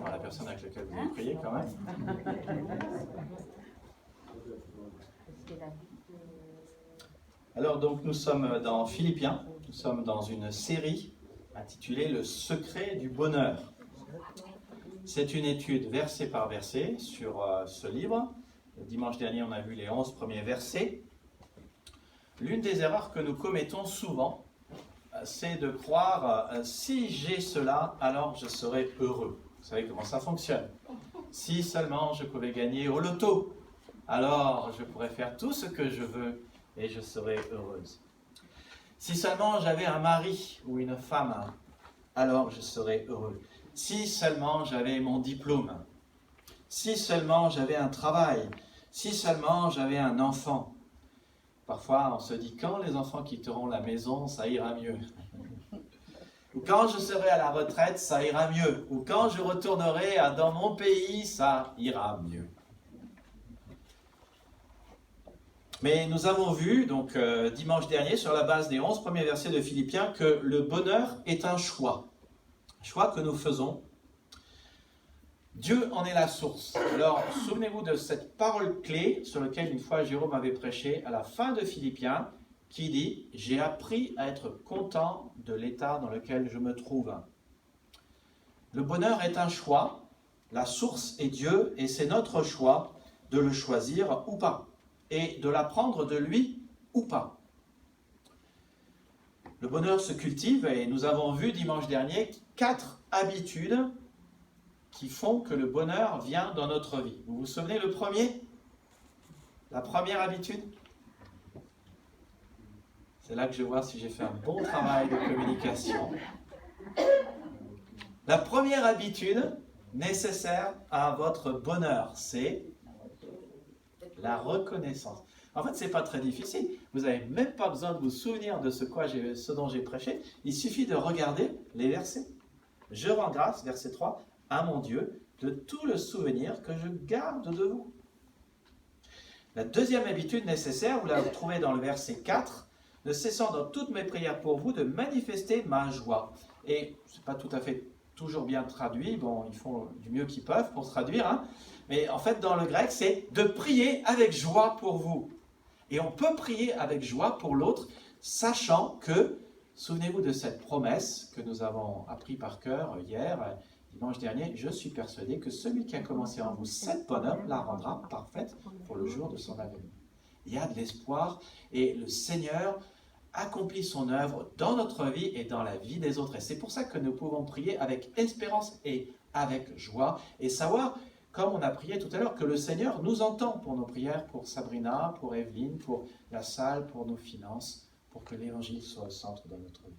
bonjour à la personne avec laquelle vous avez prié quand même. Alors donc nous sommes dans Philippiens, nous sommes dans une série intitulée Le secret du bonheur. C'est une étude verset par verset sur ce livre. Le dimanche dernier on a vu les 11 premiers versets. L'une des erreurs que nous commettons souvent, c'est de croire si j'ai cela, alors je serai heureux. Vous savez comment ça fonctionne. Si seulement je pouvais gagner au loto, alors je pourrais faire tout ce que je veux et je serai heureuse. Si seulement j'avais un mari ou une femme, alors je serais heureux. Si seulement j'avais mon diplôme, si seulement j'avais un travail, si seulement j'avais un enfant. Parfois, on se dit, quand les enfants quitteront la maison, ça ira mieux. Ou quand je serai à la retraite, ça ira mieux. Ou quand je retournerai dans mon pays, ça ira mieux. Mais nous avons vu, donc dimanche dernier, sur la base des 11 premiers versets de Philippiens, que le bonheur est un choix. Un choix que nous faisons. Dieu en est la source. Alors, souvenez-vous de cette parole clé sur laquelle une fois Jérôme avait prêché à la fin de Philippiens, qui dit « J'ai appris à être content de l'état dans lequel je me trouve ». Le bonheur est un choix, la source est Dieu, et c'est notre choix de le choisir ou pas, et de l'apprendre de lui ou pas. Le bonheur se cultive, et nous avons vu dimanche dernier 4 habitudes qui font que le bonheur vient dans notre vie. Vous vous souvenez le premier? La première habitude? C'est là que je vois si j'ai fait un bon travail de communication. La première habitude nécessaire à votre bonheur, c'est la reconnaissance. En fait, ce n'est pas très difficile. Vous n'avez même pas besoin de vous souvenir de ce dont j'ai prêché. Il suffit de regarder les versets. Je rends grâce, verset 3, à mon Dieu, de tout le souvenir que je garde de vous. La deuxième habitude nécessaire, vous la trouvez dans le verset 4, ne cessant dans toutes mes prières pour vous de manifester ma joie. Et ce n'est pas tout à fait toujours bien traduit, bon, ils font du mieux qu'ils peuvent pour se traduire, hein. Mais en fait, dans le grec, c'est de prier avec joie pour vous. Et on peut prier avec joie pour l'autre, sachant que, souvenez-vous de cette promesse que nous avons appris par cœur hier, dimanche dernier, je suis persuadé que celui qui a commencé en vous cette bonne œuvre la rendra parfaite pour le jour de son avènement. Il y a de l'espoir et le Seigneur accomplit son œuvre dans notre vie et dans la vie des autres. Et c'est pour ça que nous pouvons prier avec espérance et avec joie et savoir, comme on a prié tout à l'heure, que le Seigneur nous entend pour nos prières, pour Sabrina, pour Evelyne, pour la salle, pour nos finances, pour que l'Évangile soit au centre de notre vie.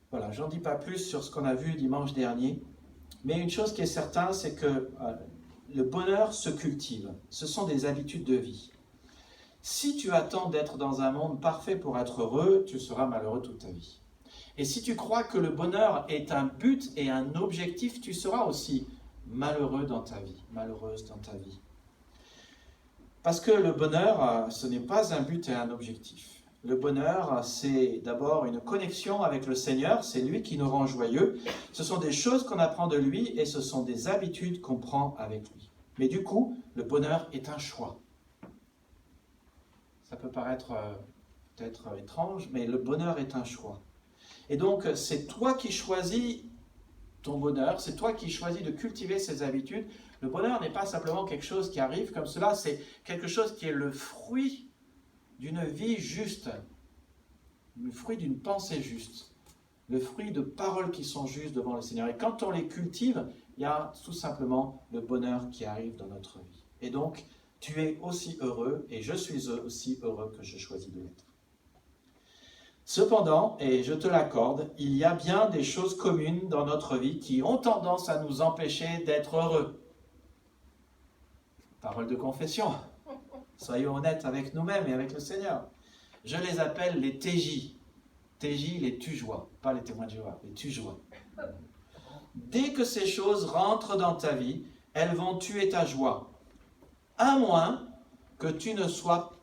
Voilà, j'en dis pas plus sur ce qu'on a vu dimanche dernier, mais une chose qui est certaine, c'est que le bonheur se cultive. Ce sont des habitudes de vie. Si tu attends d'être dans un monde parfait pour être heureux, tu seras malheureux toute ta vie. Et si tu crois que le bonheur est un but et un objectif, tu seras aussi malheureux dans ta vie, malheureuse dans ta vie. Parce que le bonheur, ce n'est pas un but et un objectif. Le bonheur, c'est d'abord une connexion avec le Seigneur, c'est lui qui nous rend joyeux. Ce sont des choses qu'on apprend de lui et ce sont des habitudes qu'on prend avec lui. Mais du coup, le bonheur est un choix. Ça peut paraître peut-être étrange, mais le bonheur est un choix. Et donc, c'est toi qui choisis ton bonheur, c'est toi qui choisis de cultiver ces habitudes. Le bonheur n'est pas simplement quelque chose qui arrive comme cela, c'est quelque chose qui est le fruit d'une vie juste, le fruit d'une pensée juste, le fruit de paroles qui sont justes devant le Seigneur. Et quand on les cultive, il y a tout simplement le bonheur qui arrive dans notre vie. Et donc, tu es aussi heureux, et je suis aussi heureux que je choisis de l'être. Cependant, et je te l'accorde, il y a bien des choses communes dans notre vie qui ont tendance à nous empêcher d'être heureux. Parole de confession. Soyons honnêtes avec nous-mêmes et avec le Seigneur. Je les appelle les TJ. TJ, les tujois, pas les témoins de Jéhovah, les tujois. Dès que ces choses rentrent dans ta vie, elles vont tuer ta joie. À moins que tu ne sois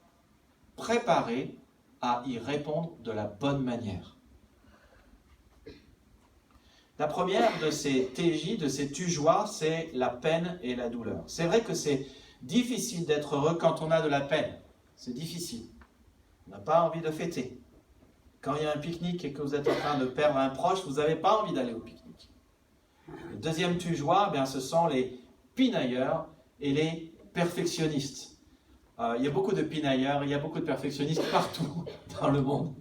préparé à y répondre de la bonne manière. La première de ces TJ, de ces tu-joies, c'est la peine et la douleur. C'est vrai que c'est difficile d'être heureux quand on a de la peine. C'est difficile. On n'a pas envie de fêter. Quand il y a un pique-nique et que vous êtes en train de perdre un proche, vous n'avez pas envie d'aller au pique-nique. Le deuxième tu-joie, ce sont les pinailleurs et les perfectionnistes. Il y a beaucoup de pinailleurs, il y a beaucoup de perfectionnistes partout dans le monde.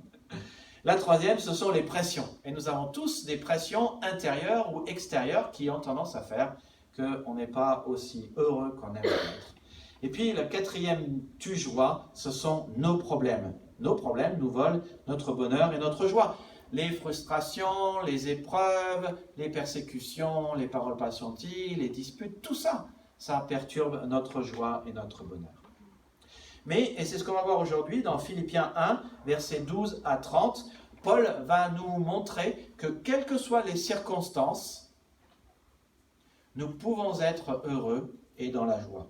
La troisième, ce sont les pressions. Et nous avons tous des pressions intérieures ou extérieures qui ont tendance à faire qu'on n'est pas aussi heureux qu'on aimerait être. Et puis, le quatrième tu-joie, ce sont nos problèmes. Nos problèmes nous volent notre bonheur et notre joie. Les frustrations, les épreuves, les persécutions, les paroles pas senties, les disputes, tout ça, ça perturbe notre joie et notre bonheur. Mais, et c'est ce qu'on va voir aujourd'hui dans Philippiens 1, versets 12 à 30, Paul va nous montrer que quelles que soient les circonstances, nous pouvons être heureux et dans la joie.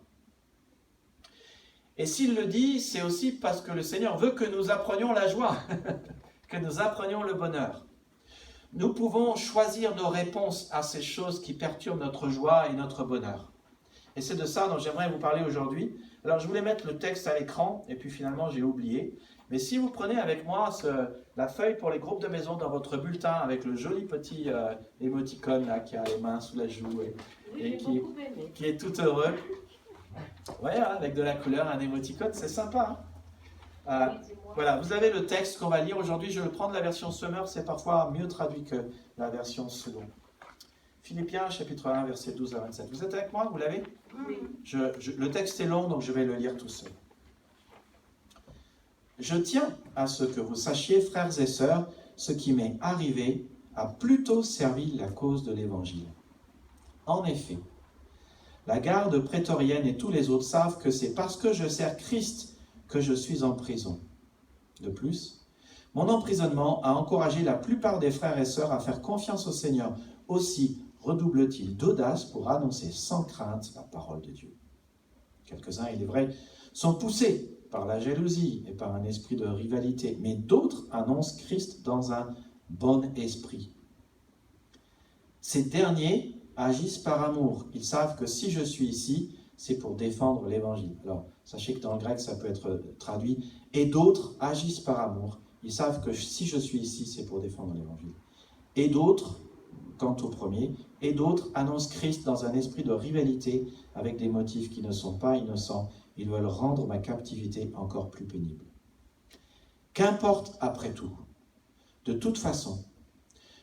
Et s'il le dit, c'est aussi parce que le Seigneur veut que nous apprenions la joie, que nous apprenions le bonheur. Nous pouvons choisir nos réponses à ces choses qui perturbent notre joie et notre bonheur. Et c'est de ça dont j'aimerais vous parler aujourd'hui. Alors, je voulais mettre le texte à l'écran, et puis finalement, j'ai oublié. Mais si vous prenez avec moi la feuille pour les groupes de maison dans votre bulletin, avec le joli petit émoticône là, qui a les mains sous la joue et qui est tout heureux. Ouais, avec de la couleur, un émoticône, c'est sympa. Voilà, vous avez le texte qu'on va lire aujourd'hui. Je vais prendre la version Summer, c'est parfois mieux traduit que la version Second. Philippiens, chapitre 1, versets 12 à 27. Vous êtes avec moi? Vous l'avez? Oui. Le texte est long, donc je vais le lire tout seul. Je tiens à ce que vous sachiez, frères et sœurs, ce qui m'est arrivé a plutôt servi la cause de l'Évangile. En effet, la garde prétorienne et tous les autres savent que c'est parce que je sers Christ que je suis en prison. De plus, mon emprisonnement a encouragé la plupart des frères et sœurs à faire confiance au Seigneur. Aussi redouble-t-il d'audace pour annoncer sans crainte la parole de Dieu. Quelques-uns, il est vrai, sont poussés par la jalousie et par un esprit de rivalité, mais d'autres annoncent Christ dans un bon esprit. Ces derniers agissent par amour. Ils savent que si je suis ici, c'est pour défendre l'Évangile. Alors, sachez que dans le grec, ça peut être traduit « et d'autres agissent par amour ». Ils savent que si je suis ici, c'est pour défendre l'Évangile. Et d'autres, quant au premier, et d'autres annoncent Christ dans un esprit de rivalité avec des motifs qui ne sont pas innocents. Ils veulent rendre ma captivité encore plus pénible. Qu'importe après tout, de toute façon,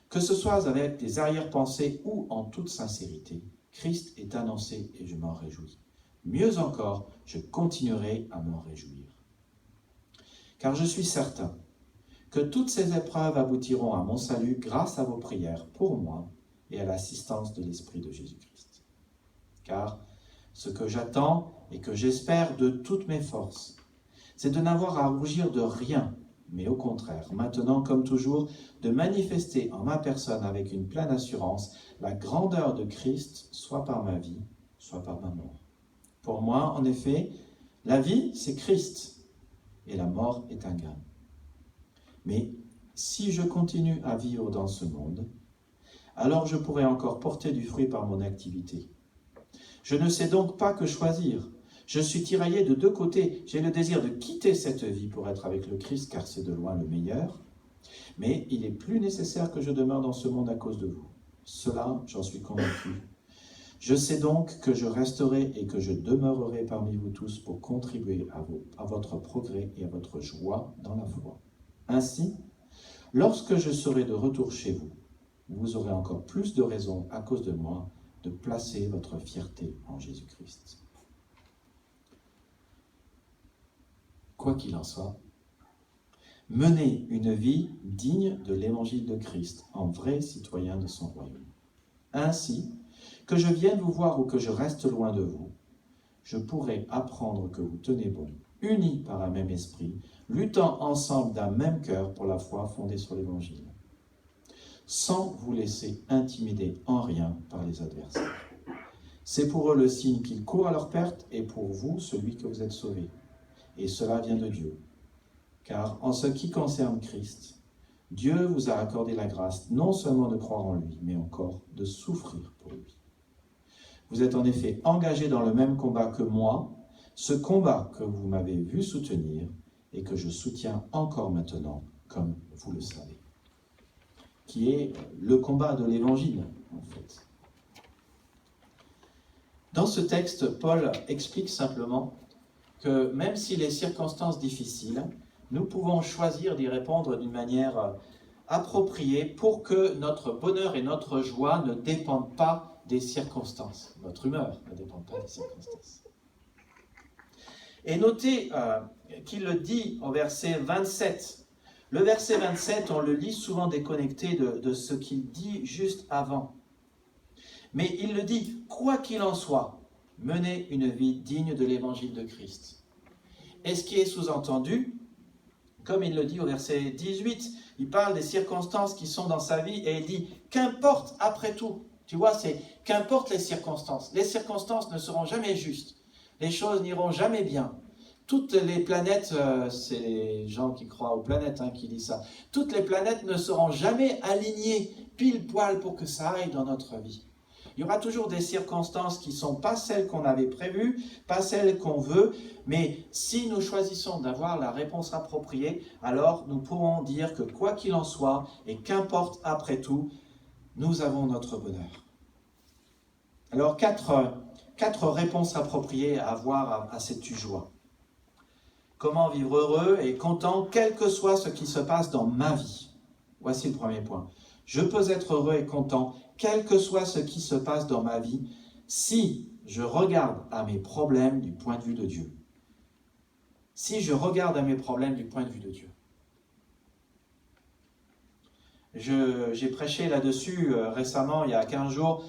que ce soit avec des arrière-pensées ou en toute sincérité, Christ est annoncé et je m'en réjouis. Mieux encore, je continuerai à m'en réjouir. Car je suis certain que toutes ces épreuves aboutiront à mon salut grâce à vos prières pour moi et à l'assistance de l'Esprit de Jésus-Christ. Car ce que j'attends et que j'espère de toutes mes forces, c'est de n'avoir à rougir de rien, mais au contraire, maintenant comme toujours, de manifester en ma personne avec une pleine assurance la grandeur de Christ, soit par ma vie, soit par ma mort. Pour moi, en effet, la vie, c'est Christ, et la mort est un gain. Mais si je continue à vivre dans ce monde, alors je pourrai encore porter du fruit par mon activité. Je ne sais donc pas que choisir. Je suis tiraillé de deux côtés. J'ai le désir de quitter cette vie pour être avec le Christ, car c'est de loin le meilleur. Mais il est plus nécessaire que je demeure dans ce monde à cause de vous. Cela, j'en suis convaincu. Je sais donc que je resterai et que je demeurerai parmi vous tous pour contribuer à votre progrès et à votre joie dans la foi. Ainsi, lorsque je serai de retour chez vous, vous aurez encore plus de raisons, à cause de moi, de placer votre fierté en Jésus-Christ. Quoi qu'il en soit, menez une vie digne de l'évangile de Christ, en vrai citoyen de son royaume. Ainsi, que je vienne vous voir ou que je reste loin de vous, je pourrai apprendre que vous tenez bon, unis par un même esprit, luttant ensemble d'un même cœur pour la foi fondée sur l'évangile, sans vous laisser intimider en rien par les adversaires. C'est pour eux le signe qu'ils courent à leur perte et pour vous celui que vous êtes sauvés. Et cela vient de Dieu. Car en ce qui concerne Christ, Dieu vous a accordé la grâce non seulement de croire en lui, mais encore de souffrir pour lui. Vous êtes en effet engagés dans le même combat que moi, ce combat que vous m'avez vu soutenir et que je soutiens encore maintenant, comme vous le savez, qui est le combat de l'Évangile, en fait. Dans ce texte, Paul explique simplement que même si les circonstances difficiles, nous pouvons choisir d'y répondre d'une manière appropriée pour que notre bonheur et notre joie ne dépendent pas des circonstances. Notre humeur ne dépend pas des circonstances. Et notez qu'il le dit au verset 27. Le verset 27, on le lit souvent déconnecté de ce qu'il dit juste avant. Mais il le dit, quoi qu'il en soit, menez une vie digne de l'évangile de Christ. Et ce qui est sous-entendu, comme il le dit au verset 18, il parle des circonstances qui sont dans sa vie et il dit, qu'importe après tout. Tu vois, c'est qu'importe les circonstances. Les circonstances ne seront jamais justes. Les choses n'iront jamais bien. Toutes les planètes, c'est les gens qui croient aux planètes qui disent ça, toutes les planètes ne seront jamais alignées pile poil pour que ça aille dans notre vie. Il y aura toujours des circonstances qui ne sont pas celles qu'on avait prévues, pas celles qu'on veut, mais si nous choisissons d'avoir la réponse appropriée, alors nous pourrons dire que quoi qu'il en soit, et qu'importe après tout, nous avons notre bonheur. Alors, quatre réponses appropriées à avoir à cette joie. Comment vivre heureux et content, quel que soit ce qui se passe dans ma vie. Voici le premier point. Je peux être heureux et content, quel que soit ce qui se passe dans ma vie, si je regarde à mes problèmes du point de vue de Dieu. Si je regarde à mes problèmes du point de vue de Dieu. J'ai prêché là-dessus récemment, il y a 15 jours.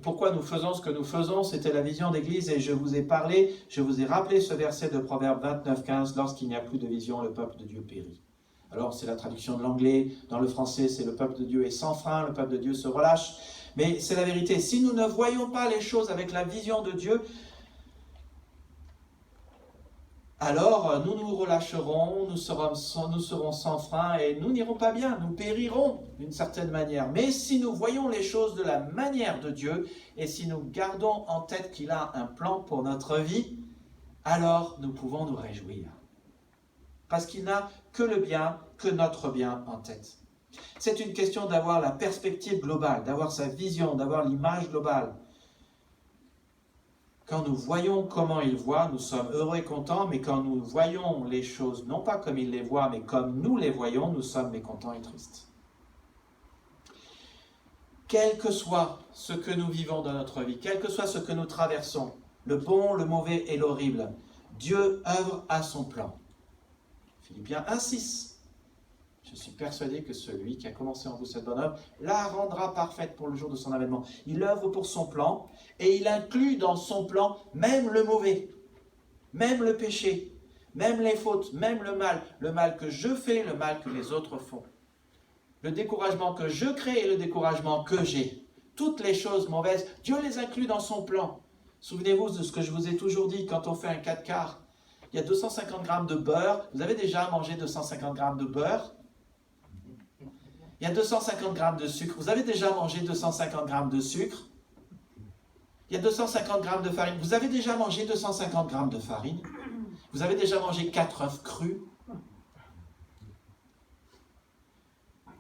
Pourquoi nous faisons ce que nous faisons, c'était la vision d'Église et je vous ai parlé, je vous ai rappelé ce verset de Proverbe 29:15, lorsqu'il n'y a plus de vision, le peuple de Dieu périt. Alors c'est la traduction de l'anglais, dans le français c'est le peuple de Dieu est sans frein, le peuple de Dieu se relâche, mais c'est la vérité. Si nous ne voyons pas les choses avec la vision de Dieu, alors nous nous relâcherons, nous serons sans frein et nous n'irons pas bien, nous périrons d'une certaine manière. Mais si nous voyons les choses de la manière de Dieu et si nous gardons en tête qu'il a un plan pour notre vie, alors nous pouvons nous réjouir. Parce qu'il n'a que le bien, que notre bien en tête. C'est une question d'avoir la perspective globale, d'avoir sa vision, d'avoir l'image globale. Quand nous voyons comment il voit, nous sommes heureux et contents, mais quand nous voyons les choses, non pas comme il les voit, mais comme nous les voyons, nous sommes mécontents et tristes. Quel que soit ce que nous vivons dans notre vie, quel que soit ce que nous traversons, le bon, le mauvais et l'horrible, Dieu œuvre à son plan. Philippiens 1:6. Je suis persuadé que celui qui a commencé en vous cette bonne œuvre la rendra parfaite pour le jour de son avènement. Il œuvre pour son plan et il inclut dans son plan même le mauvais, même le péché, même les fautes, même le mal que je fais, le mal que les autres font. Le découragement que je crée et le découragement que j'ai. Toutes les choses mauvaises, Dieu les inclut dans son plan. Souvenez-vous de ce que je vous ai toujours dit quand on fait un 4 quarts. Il y a 250 grammes de beurre. Vous avez déjà mangé 250 grammes de beurre? Il y a 250 grammes de sucre. Vous avez déjà mangé 250 grammes de sucre? Il y a 250 grammes de farine. Vous avez déjà mangé 250 grammes de farine? Vous avez déjà mangé 4 œufs crus?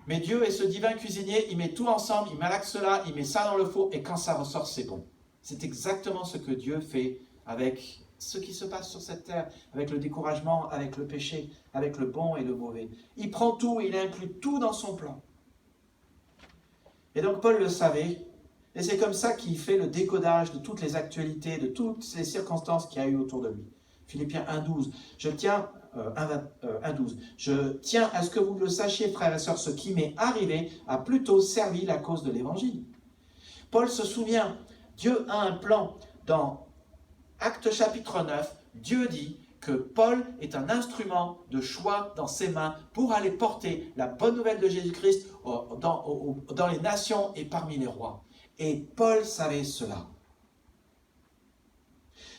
Mais Dieu est ce divin cuisinier, il met tout ensemble, il malaxe cela, il met ça dans le four, et quand ça ressort, c'est bon. C'est exactement ce que Dieu fait avec ce qui se passe sur cette terre, avec le découragement, avec le péché, avec le bon et le mauvais. Il prend tout, il inclut tout dans son plan. Et donc Paul le savait, et c'est comme ça qu'il fait le décodage de toutes les actualités, de toutes les circonstances qu'il y a eu autour de lui. Philippiens 1:12, je tiens à ce que vous le sachiez, frères et sœurs, ce qui m'est arrivé a plutôt servi la cause de l'évangile. Paul se souvient, Dieu a un plan. Dans Actes chapitre 9, Dieu dit que Paul est un instrument de choix dans ses mains pour aller porter la bonne nouvelle de Jésus-Christ dans les nations et parmi les rois. Et Paul savait cela.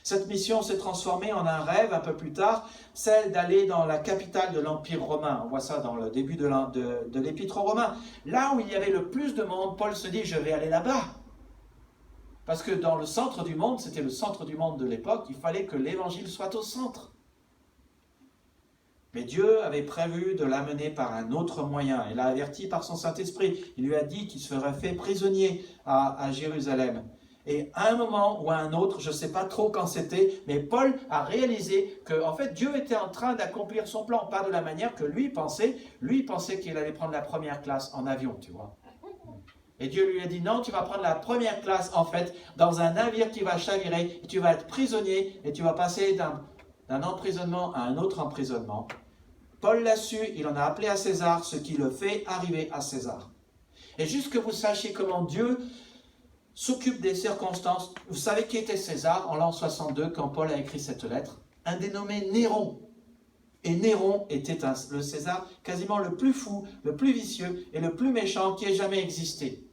Cette mission s'est transformée en un rêve un peu plus tard, celle d'aller dans la capitale de l'Empire romain. On voit ça dans le début de l'Épître aux Romains. Là où il y avait le plus de monde, Paul se dit, je vais aller là-bas. Parce que dans le centre du monde, c'était le centre du monde de l'époque, il fallait que l'Évangile soit au centre. Mais Dieu avait prévu de l'amener par un autre moyen. Il l'a averti par son Saint-Esprit. Il lui a dit qu'il serait fait prisonnier à Jérusalem. Et à un moment ou à un autre, je ne sais pas trop quand c'était, mais Paul a réalisé que en fait, Dieu était en train d'accomplir son plan, pas de la manière que lui pensait. Lui pensait qu'il allait prendre la première classe en avion, tu vois. Et Dieu lui a dit, non, tu vas prendre la première classe, en fait, dans un navire qui va chavirer, et tu vas être prisonnier, et tu vas passer d'un emprisonnement à un autre emprisonnement. Paul l'a su, il en a appelé à César, ce qui le fait arriver à César. Et juste que vous sachiez comment Dieu s'occupe des circonstances, vous savez qui était César en l'an 62 quand Paul a écrit cette lettre? Un dénommé Néron. Et Néron était le César quasiment le plus fou, le plus vicieux et le plus méchant qui ait jamais existé.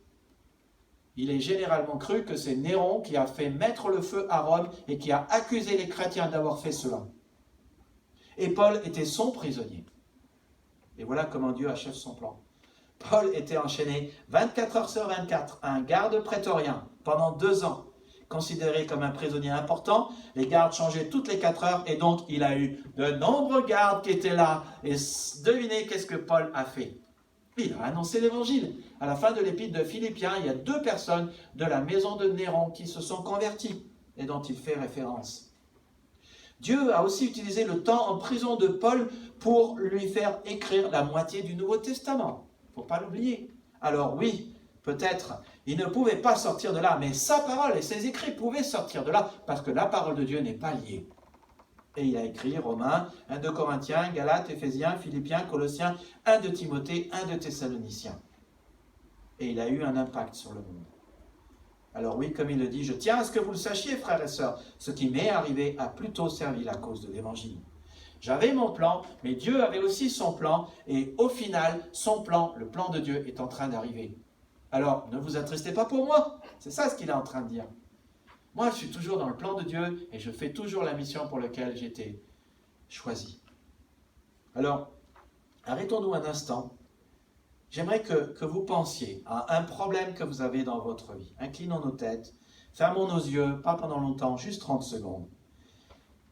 Il est généralement cru que c'est Néron qui a fait mettre le feu à Rome et qui a accusé les chrétiens d'avoir fait cela. Et Paul était son prisonnier. Et voilà comment Dieu achève son plan. Paul était enchaîné 24 heures sur 24 à un garde prétorien pendant 2 ans. Considéré comme un prisonnier important, les gardes changeaient toutes les 4 heures et donc il a eu de nombreux gardes qui étaient là. Et devinez qu'est-ce que Paul a fait? Il a annoncé l'évangile. À la fin de l'épître de Philippiens, il y a 2 personnes de la maison de Néron qui se sont converties et dont il fait référence. Dieu a aussi utilisé le temps en prison de Paul pour lui faire écrire la moitié du Nouveau Testament. Il ne faut pas l'oublier. Alors oui, peut-être, il ne pouvait pas sortir de là, mais sa parole et ses écrits pouvaient sortir de là, parce que la parole de Dieu n'est pas liée. Et il a écrit Romains, 1 de Corinthiens, Galates, Éphésiens, Philippiens, Colossiens, 1 de Timothée, 1 de Thessaloniciens. Et il a eu un impact sur le monde. Alors oui, comme il le dit, je tiens à ce que vous le sachiez, frères et sœurs, ce qui m'est arrivé a plutôt servi la cause de l'Évangile. J'avais mon plan, mais Dieu avait aussi son plan, et au final, son plan, le plan de Dieu, est en train d'arriver. Alors, ne vous attristez pas pour moi, c'est ça ce qu'il est en train de dire. Moi, je suis toujours dans le plan de Dieu, et je fais toujours la mission pour laquelle j'ai été choisi. Alors, arrêtons-nous un instant. J'aimerais que vous pensiez à un problème que vous avez dans votre vie. Inclinons nos têtes, fermons nos yeux, pas pendant longtemps, juste 30 secondes.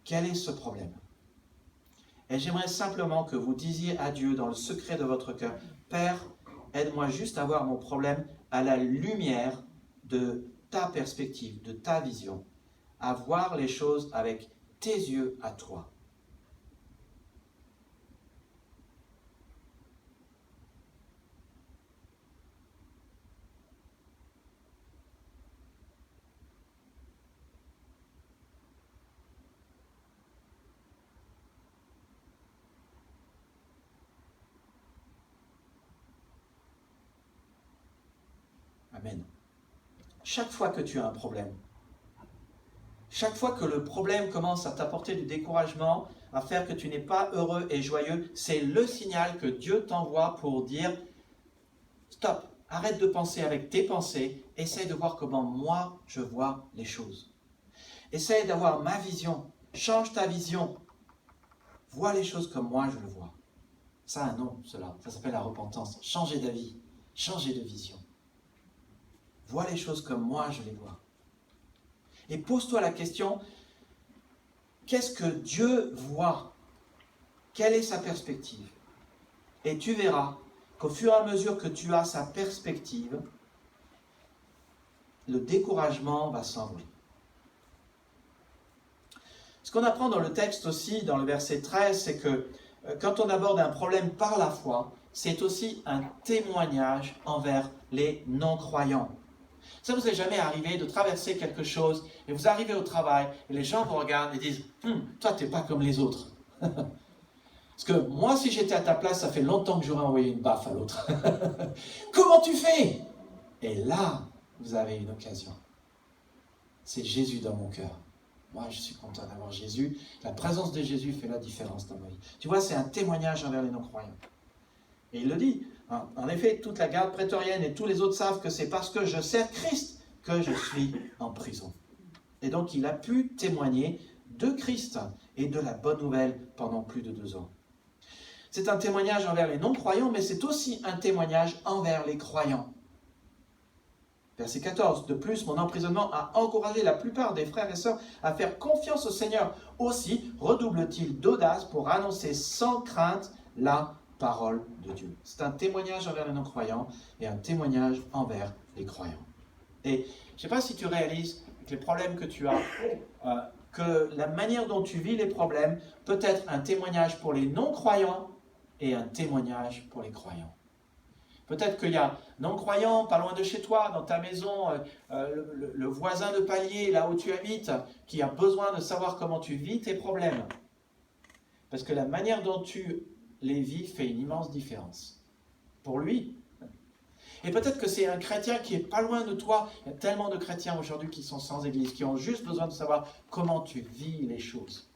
Quel est ce problème? Et j'aimerais simplement que vous disiez à Dieu dans le secret de votre cœur, Père, aide-moi juste à voir mon problème à la lumière de ta perspective, de ta vision, à voir les choses avec tes yeux à toi. Amen. Chaque fois que tu as un problème, chaque fois que le problème commence à t'apporter du découragement, à faire que tu n'es pas heureux et joyeux, c'est le signal que Dieu t'envoie pour dire « Stop, arrête de penser avec tes pensées, essaye de voir comment moi je vois les choses. Essaye d'avoir ma vision, change ta vision, vois les choses comme moi je le vois. » Ça a un nom, cela, ça s'appelle la repentance. Changer d'avis, changer de vision. Vois les choses comme moi je les vois. Et pose-toi la question, qu'est-ce que Dieu voit? Quelle est sa perspective? Et tu verras qu'au fur et à mesure que tu as sa perspective, le découragement va s'envoler. Ce qu'on apprend dans le texte aussi, dans le verset 13, c'est que quand on aborde un problème par la foi, c'est aussi un témoignage envers les non-croyants. Ça vous est jamais arrivé de traverser quelque chose et vous arrivez au travail et les gens vous regardent et disent « Toi, tu n'es pas comme les autres. » Parce que moi, si j'étais à ta place, ça fait longtemps que j'aurais envoyé une baffe à l'autre. Comment tu fais? Et là, vous avez une occasion. C'est Jésus dans mon cœur. Moi, je suis content d'avoir Jésus. La présence de Jésus fait la différence dans ma vie. Tu vois, c'est un témoignage envers les non-croyants. Et il le dit. En effet, toute la garde prétorienne et tous les autres savent que c'est parce que je sers Christ que je suis en prison. Et donc il a pu témoigner de Christ et de la bonne nouvelle pendant plus de 2 ans. C'est un témoignage envers les non-croyants, mais c'est aussi un témoignage envers les croyants. Verset 14. De plus, mon emprisonnement a encouragé la plupart des frères et sœurs à faire confiance au Seigneur. Aussi redouble-t-il d'audace pour annoncer sans crainte la parole de Dieu. C'est un témoignage envers les non-croyants et un témoignage envers les croyants. Et je ne sais pas si tu réalises avec les problèmes que tu as, que la manière dont tu vis les problèmes peut être un témoignage pour les non-croyants et un témoignage pour les croyants. Peut-être qu'il y a un non-croyant pas loin de chez toi, dans ta maison, le voisin de palier, là où tu habites, qui a besoin de savoir comment tu vis tes problèmes. Parce que la manière dont tu les vis fait une immense différence. Pour lui. Et peut-être que c'est un chrétien qui est pas loin de toi. Il y a tellement de chrétiens aujourd'hui qui sont sans église, qui ont juste besoin de savoir comment tu vis les choses.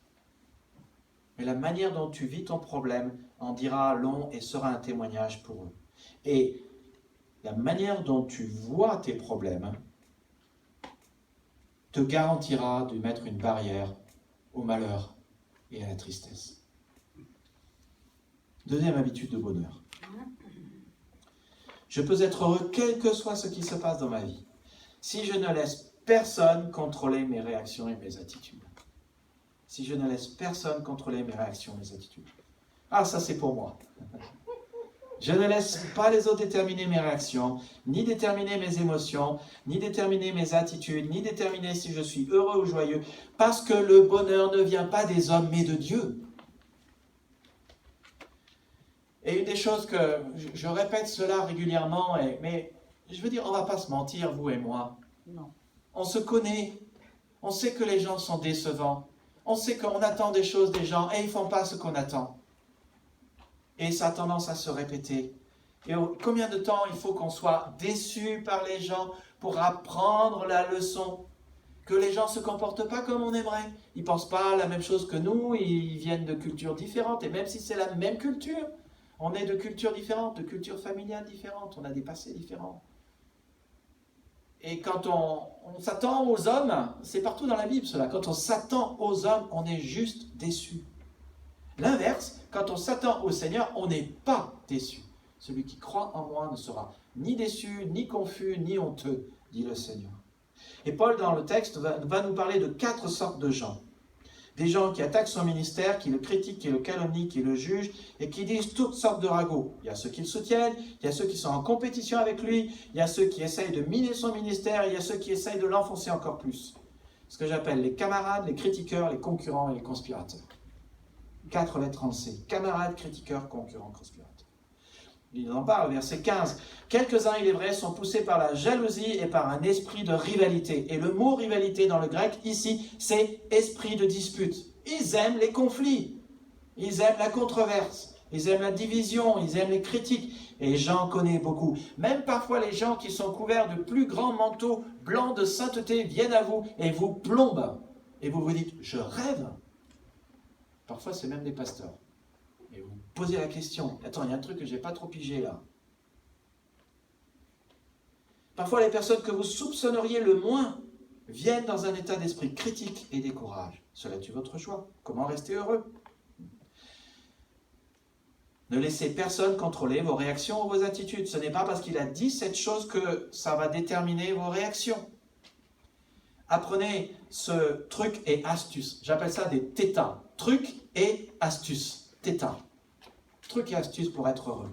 Mais la manière dont tu vis ton problème en dira long et sera un témoignage pour eux. Et la manière dont tu vois tes problèmes te garantira de mettre une barrière au malheur et à la tristesse. Deuxième habitude de bonheur. Je peux être heureux quel que soit ce qui se passe dans ma vie, si je ne laisse personne contrôler mes réactions et mes attitudes. Si je ne laisse personne contrôler mes réactions et mes attitudes. Ah, ça c'est pour moi. Je ne laisse pas les autres déterminer mes réactions, ni déterminer mes émotions, ni déterminer mes attitudes, ni déterminer si je suis heureux ou joyeux, parce que le bonheur ne vient pas des hommes, mais de Dieu. Et une des choses que je répète cela régulièrement, mais je veux dire, on ne va pas se mentir, vous et moi. Non. On se connaît, on sait que les gens sont décevants, on sait qu'on attend des choses des gens et ils ne font pas ce qu'on attend. Et ça a tendance à se répéter. Et combien de temps il faut qu'on soit déçu par les gens pour apprendre la leçon? Que les gens ne se comportent pas comme on aimerait. Ils ne pensent pas la même chose que nous, ils viennent de cultures différentes. Et même si c'est la même culture, on est de cultures différentes, de cultures familiales différentes, on a des passés différents. Et quand on s'attend aux hommes, c'est partout dans la Bible cela, quand on s'attend aux hommes, on est juste déçu. L'inverse, quand on s'attend au Seigneur, on n'est pas déçu. Celui qui croit en moi ne sera ni déçu, ni confus, ni honteux, dit le Seigneur. Et Paul, dans le texte, va nous parler de 4 sortes de gens. Des gens qui attaquent son ministère, qui le critiquent, qui le calomnient, qui le jugent, et qui disent toutes sortes de ragots. Il y a ceux qui le soutiennent, il y a ceux qui sont en compétition avec lui, il y a ceux qui essayent de miner son ministère, il y a ceux qui essayent de l'enfoncer encore plus. Ce que j'appelle les camarades, les critiqueurs, les concurrents et les conspirateurs. 4 lettres en C. Camarades, critiqueurs, concurrents, conspirateurs. Il en parle, verset 15. Quelques-uns, il est vrai, sont poussés par la jalousie et par un esprit de rivalité. Et le mot rivalité dans le grec, ici, c'est esprit de dispute. Ils aiment les conflits. Ils aiment la controverse. Ils aiment la division. Ils aiment les critiques. Et j'en connais beaucoup. Même parfois, les gens qui sont couverts de plus grands manteaux blancs de sainteté viennent à vous et vous plombent. Et vous vous dites, je rêve. Parfois, c'est même des pasteurs. Et vous posez la question, attends, il y a un truc que je n'ai pas trop pigé là. Parfois, les personnes que vous soupçonneriez le moins viennent dans un état d'esprit critique et décourage. Cela est votre choix. Comment rester heureux? Ne laissez personne contrôler vos réactions ou vos attitudes. Ce n'est pas parce qu'il a dit cette chose que ça va déterminer vos réactions. Apprenez ce truc et astuce. J'appelle ça des tétas. Truc et astuce. Tétas. Truc et astuce pour être heureux.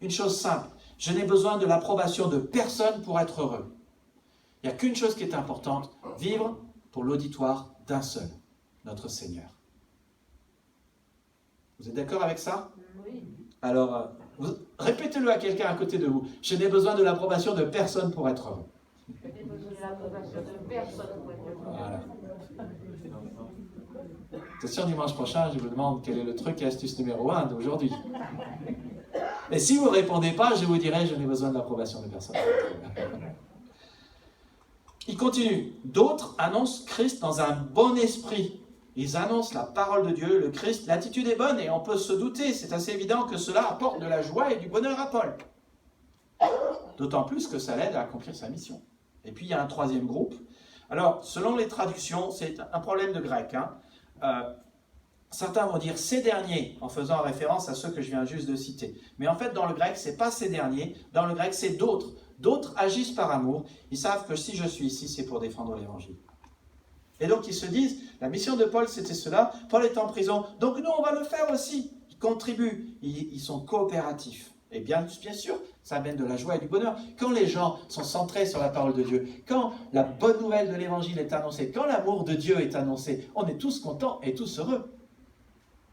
Une chose simple. Je n'ai besoin de l'approbation de personne pour être heureux. Il n'y a qu'une chose qui est importante. Vivre pour l'auditoire d'un seul. Notre Seigneur. Vous êtes d'accord avec ça? Oui. Alors, répétez-le à quelqu'un à côté de vous. Je n'ai besoin de l'approbation de personne pour être heureux. Je n'ai besoin de l'approbation de personne pour être heureux. Voilà. C'est sûr, dimanche prochain, je vous demande quel est le truc et astuce numéro 1 d'aujourd'hui. Et si vous ne répondez pas, je vous dirai, je n'ai besoin de l'approbation de personne. Il continue. D'autres annoncent Christ dans un bon esprit. Ils annoncent la parole de Dieu, le Christ. L'attitude est bonne et on peut se douter. C'est assez évident que cela apporte de la joie et du bonheur à Paul. D'autant plus que ça l'aide à accomplir sa mission. Et puis il y a un troisième groupe. Alors, selon les traductions, c'est un problème de grec. Certains vont dire ces derniers, en faisant référence à ceux que je viens juste de citer. Mais en fait, dans le grec, ce n'est pas ces derniers. Dans le grec, c'est d'autres. D'autres agissent par amour. Ils savent que si je suis ici, c'est pour défendre l'évangile. Et donc, ils se disent, la mission de Paul, c'était cela. Paul est en prison, donc nous, on va le faire aussi. Ils contribuent, ils sont coopératifs. Et bien sûr, ça amène de la joie et du bonheur. Quand les gens sont centrés sur la parole de Dieu, quand la bonne nouvelle de l'évangile est annoncée, quand l'amour de Dieu est annoncé, on est tous contents et tous heureux.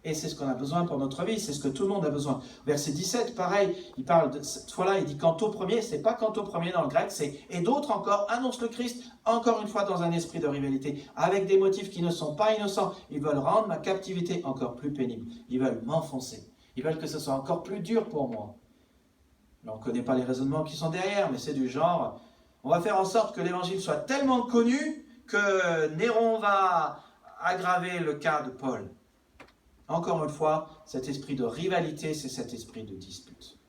Et c'est ce qu'on a besoin pour notre vie, c'est ce que tout le monde a besoin. Verset 17, pareil, il parle de cette fois-là, il dit quant au premier, c'est pas quant au premier dans le grec, c'est et d'autres encore annoncent le Christ, encore une fois dans un esprit de rivalité, avec des motifs qui ne sont pas innocents. Ils veulent rendre ma captivité encore plus pénible. Ils veulent m'enfoncer. Ils veulent que ce soit encore plus dur pour moi. Là, on ne connaît pas les raisonnements qui sont derrière, mais c'est du genre, on va faire en sorte que l'évangile soit tellement connu que Néron va aggraver le cas de Paul. Encore une fois, cet esprit de rivalité, c'est cet esprit de dispute.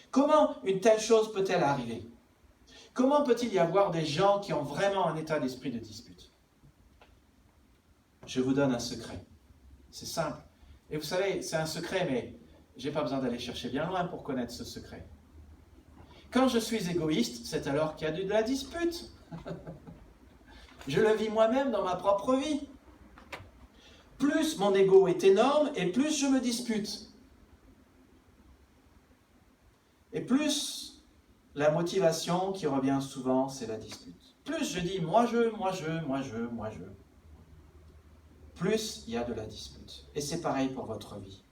Comment une telle chose peut-elle arriver? Comment peut-il y avoir des gens qui ont vraiment un état d'esprit de dispute? Je vous donne un secret. C'est simple. Et vous savez, c'est un secret, mais je n'ai pas besoin d'aller chercher bien loin pour connaître ce secret. Quand je suis égoïste, c'est alors qu'il y a de la dispute. Je le vis moi-même dans ma propre vie. Plus mon ego est énorme et plus je me dispute. Et plus la motivation qui revient souvent, c'est la dispute. Plus je dis moi je, plus il y a de la dispute. Et c'est pareil pour votre vie.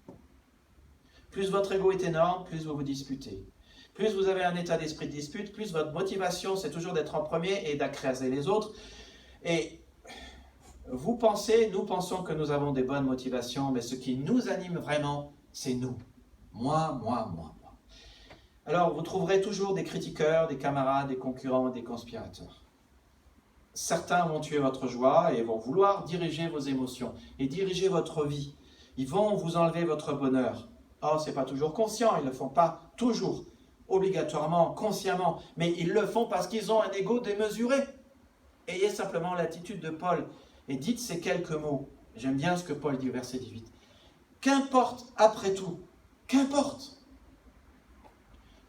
Plus votre ego est énorme, plus vous vous disputez. Plus vous avez un état d'esprit de dispute, plus votre motivation c'est toujours d'être en premier et d'écraser les autres. Et nous pensons que nous avons des bonnes motivations, mais ce qui nous anime vraiment, c'est nous. Moi. Alors, vous trouverez toujours des critiqueurs, des camarades, des concurrents, des conspirateurs. Certains vont tuer votre joie et vont vouloir diriger vos émotions et diriger votre vie. Ils vont vous enlever votre bonheur. Oh, c'est pas toujours conscient, ils ne le font pas toujours, obligatoirement, consciemment, mais ils le font parce qu'ils ont un ego démesuré. Ayez simplement l'attitude de Paul. Et dites ces quelques mots. J'aime bien ce que Paul dit au verset 18. Qu'importe après tout, qu'importe.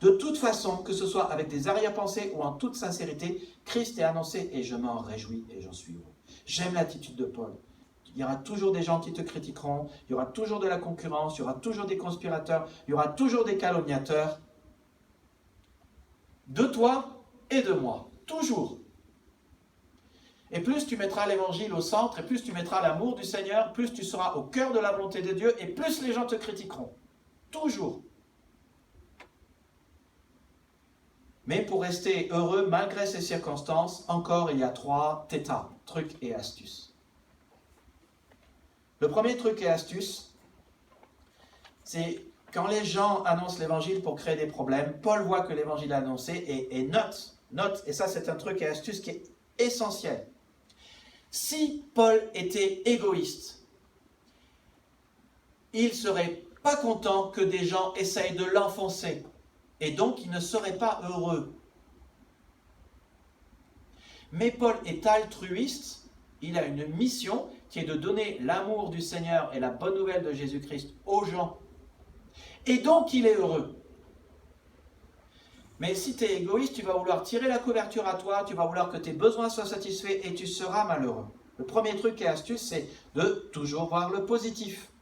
De toute façon, que ce soit avec des arrière-pensées ou en toute sincérité, Christ est annoncé et je m'en réjouis et j'en suis heureux. J'aime l'attitude de Paul. Il y aura toujours des gens qui te critiqueront, il y aura toujours de la concurrence, il y aura toujours des conspirateurs, il y aura toujours des calomniateurs. De toi et de moi. Toujours. Et plus tu mettras l'évangile au centre, et plus tu mettras l'amour du Seigneur, plus tu seras au cœur de la volonté de Dieu, et plus les gens te critiqueront. Toujours. Mais pour rester heureux malgré ces circonstances, encore il y a 3 trucs et astuces. Le premier truc et astuce, c'est quand les gens annoncent l'évangile pour créer des problèmes, Paul voit que l'évangile est annoncé et note, et ça c'est un truc et astuce qui est essentiel. Si Paul était égoïste, il ne serait pas content que des gens essayent de l'enfoncer. Et donc, il ne serait pas heureux. Mais Paul est altruiste. Il a une mission qui est de donner l'amour du Seigneur et la bonne nouvelle de Jésus-Christ aux gens. Et donc, il est heureux. Mais si tu es égoïste, tu vas vouloir tirer la couverture à toi, tu vas vouloir que tes besoins soient satisfaits et tu seras malheureux. Le premier truc et astuce, c'est de toujours voir le positif.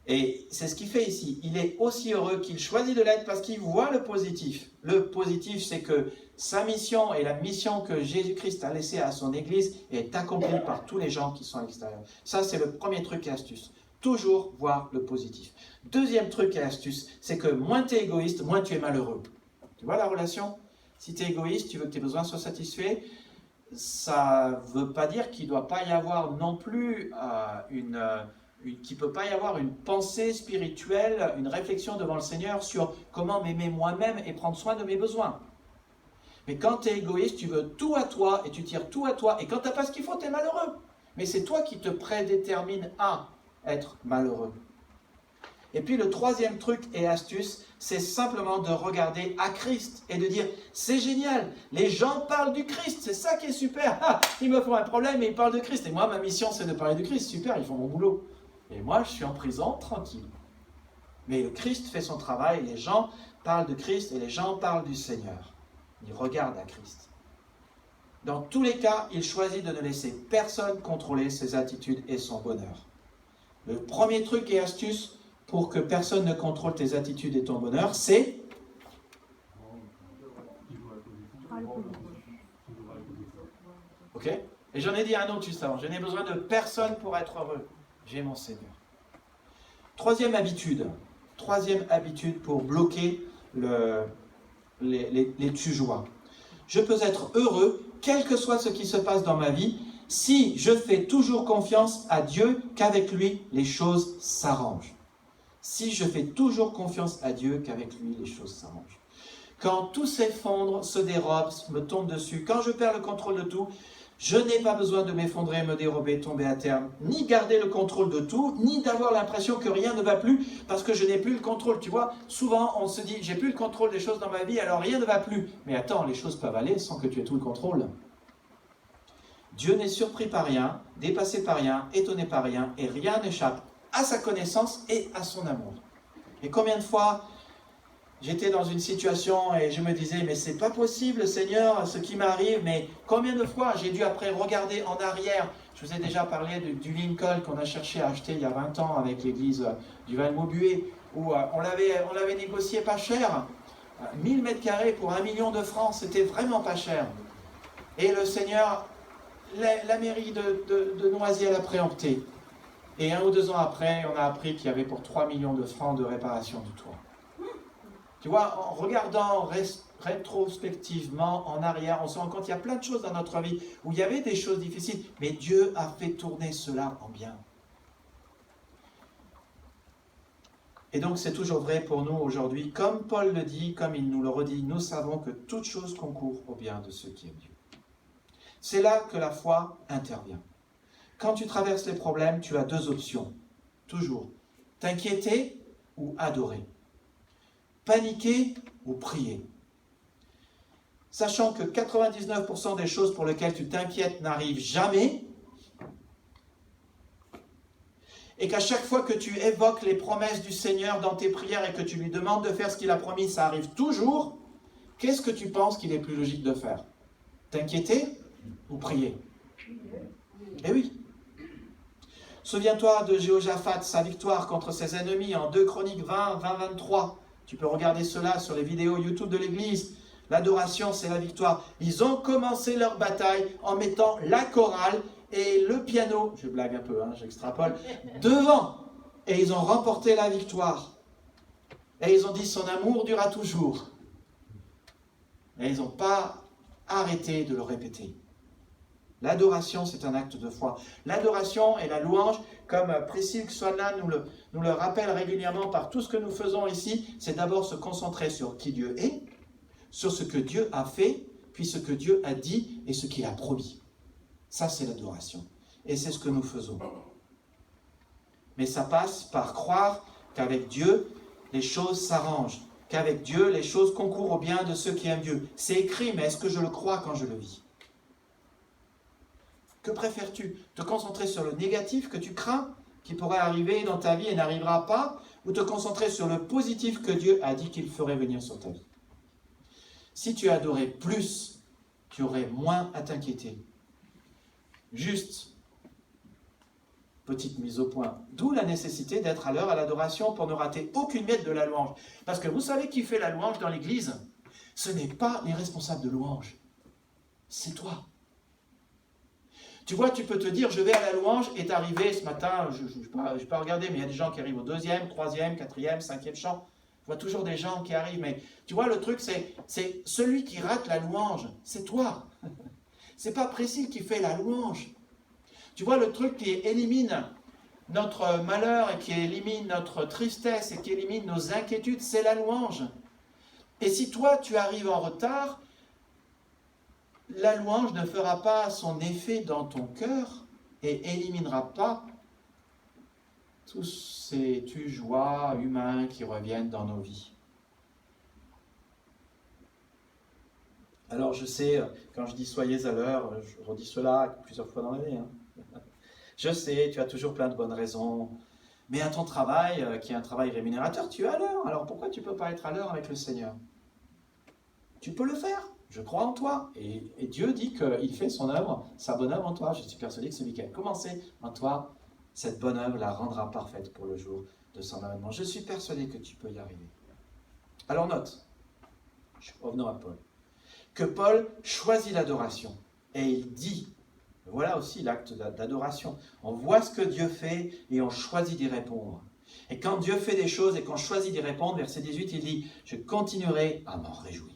Et c'est ce qu'il fait ici. Il est aussi heureux qu'il choisit de l'être parce qu'il voit le positif. Le positif, c'est que sa mission et la mission que Jésus-Christ a laissée à son Église est accomplie par tous les gens qui sont à l'extérieur. Ça, c'est le premier truc et astuce. Toujours voir le positif. Deuxième truc et astuce, c'est que moins tu es égoïste, moins tu es malheureux. Tu vois la relation? Si tu es égoïste, tu veux que tes besoins soient satisfaits, ça ne veut pas dire qu'il ne doit pas y avoir non plus qu'il ne peut pas y avoir une pensée spirituelle, une réflexion devant le Seigneur sur comment m'aimer moi-même et prendre soin de mes besoins. Mais quand tu es égoïste, tu veux tout à toi et tu tires tout à toi. Et quand tu n'as pas ce qu'il faut, tu es malheureux. Mais c'est toi qui te prédétermine à être malheureux. Et puis le troisième truc et astuce, c'est simplement de regarder à Christ et de dire, c'est génial, les gens parlent du Christ, c'est ça qui est super. Ah, ils me font un problème et ils parlent de Christ. Et moi, ma mission, c'est de parler du Christ. Super, ils font mon boulot. Et moi, je suis en prison, tranquille. Mais le Christ fait son travail, les gens parlent de Christ et les gens parlent du Seigneur. Ils regardent à Christ. Dans tous les cas, il choisit de ne laisser personne contrôler ses attitudes et son bonheur. Le premier truc et astuce pour que personne ne contrôle tes attitudes et ton bonheur, c'est ok. Et j'en ai dit un autre juste avant. Je n'ai besoin de personne pour être heureux. J'ai mon Seigneur. Troisième habitude pour bloquer les tu-joies. Je peux être heureux, quel que soit ce qui se passe dans ma vie, si je fais toujours confiance à Dieu qu'avec lui, les choses s'arrangent. Si je fais toujours confiance à Dieu qu'avec lui, les choses s'arrangent. Quand tout s'effondre, se dérobe, me tombe dessus, quand je perds le contrôle de tout, je n'ai pas besoin de m'effondrer, me dérober, tomber à terre, ni garder le contrôle de tout, ni d'avoir l'impression que rien ne va plus parce que je n'ai plus le contrôle. Tu vois, souvent on se dit, j'ai plus le contrôle des choses dans ma vie, alors rien ne va plus. Mais attends, les choses peuvent aller sans que tu aies tout le contrôle. Dieu n'est surpris par rien, dépassé par rien, étonné par rien, et rien n'échappe à sa connaissance et à son amour. Et combien de fois j'étais dans une situation et je me disais, mais c'est pas possible, Seigneur, ce qui m'arrive, mais combien de fois j'ai dû après regarder en arrière. Je vous ai déjà parlé du Lincoln qu'on a cherché à acheter il y a 20 ans avec l'église du Val-Maubuée, où on l'avait négocié pas cher, 1000 mètres carrés pour 1 million de francs, c'était vraiment pas cher. Et le Seigneur, la mairie de Noisy l'a préempté. Et 1 ou 2 ans après, on a appris qu'il y avait pour 3 millions de francs de réparation du toit. Tu vois, en regardant rétrospectivement en arrière, on se rend compte qu'il y a plein de choses dans notre vie où il y avait des choses difficiles, mais Dieu a fait tourner cela en bien. Et donc c'est toujours vrai pour nous aujourd'hui, comme Paul le dit, comme il nous le redit, nous savons que toute chose concourt au bien de ceux qui aiment Dieu. C'est là que la foi intervient. Quand tu traverses les problèmes, tu as 2 options, toujours. T'inquiéter ou adorer. Paniquer ou prier. Sachant que 99% des choses pour lesquelles tu t'inquiètes n'arrivent jamais, et qu'à chaque fois que tu évoques les promesses du Seigneur dans tes prières et que tu lui demandes de faire ce qu'il a promis, ça arrive toujours, qu'est-ce que tu penses qu'il est plus logique de faire? T'inquiéter ou prier? Eh oui. Souviens-toi de Jéhoshaphat, sa victoire contre ses ennemis en 2 Chroniques 20-23. Tu peux regarder cela sur les vidéos YouTube de l'église. L'adoration, c'est la victoire. Ils ont commencé leur bataille en mettant la chorale et le piano, je blague un peu, j'extrapole, devant. Et ils ont remporté la victoire. Et ils ont dit, son amour durera toujours. Et ils n'ont pas arrêté de le répéter. L'adoration, c'est un acte de foi. L'adoration et la louange, comme Priscille Swanland nous le rappelle régulièrement par tout ce que nous faisons ici, c'est d'abord se concentrer sur qui Dieu est, sur ce que Dieu a fait, puis ce que Dieu a dit et ce qu'il a promis. Ça, c'est l'adoration. Et c'est ce que nous faisons. Mais ça passe par croire qu'avec Dieu, les choses s'arrangent, qu'avec Dieu, les choses concourent au bien de ceux qui aiment Dieu. C'est écrit, mais est-ce que je le crois quand je le vis? Que préfères-tu? Te concentrer sur le négatif que tu crains, qui pourrait arriver dans ta vie et n'arrivera pas, ou te concentrer sur le positif que Dieu a dit qu'il ferait venir sur ta vie? Si tu adorais plus, tu aurais moins à t'inquiéter. Juste, petite mise au point. D'où la nécessité d'être à l'heure à l'adoration pour ne rater aucune miette de la louange. Parce que vous savez qui fait la louange dans l'église? Ce n'est pas les responsables de louange. C'est toi. Tu vois, tu peux te dire, je vais à la louange et t'arriver ce matin, je n'ai pas regardé, mais il y a des gens qui arrivent au 2e, 3e, 4e, 5e chant. Je vois toujours des gens qui arrivent, mais tu vois, le truc, c'est celui qui rate la louange, c'est toi. C'est pas Priscille qui fait la louange. Tu vois, le truc qui élimine notre malheur et qui élimine notre tristesse et qui élimine nos inquiétudes, c'est la louange. Et si toi, tu arrives en retard, la louange ne fera pas son effet dans ton cœur et éliminera pas tous ces joies humains qui reviennent dans nos vies. Alors je sais, quand je dis soyez à l'heure, je redis cela plusieurs fois dans l'année. Je sais, tu as toujours plein de bonnes raisons, mais à ton travail, qui est un travail rémunérateur, tu es à l'heure. Alors pourquoi tu ne peux pas être à l'heure avec le Seigneur? Tu peux le faire, je crois en toi. Et Dieu dit qu'il fait son œuvre, sa bonne œuvre en toi. Je suis persuadé que celui qui a commencé en toi, cette bonne œuvre la rendra parfaite pour le jour de son avènement. Je suis persuadé que tu peux y arriver. Alors note, revenons à Paul, que Paul choisit l'adoration. Et il dit, voilà aussi l'acte d'adoration. On voit ce que Dieu fait et on choisit d'y répondre. Et quand Dieu fait des choses et qu'on choisit d'y répondre, verset 18, il dit, je continuerai à m'en réjouir.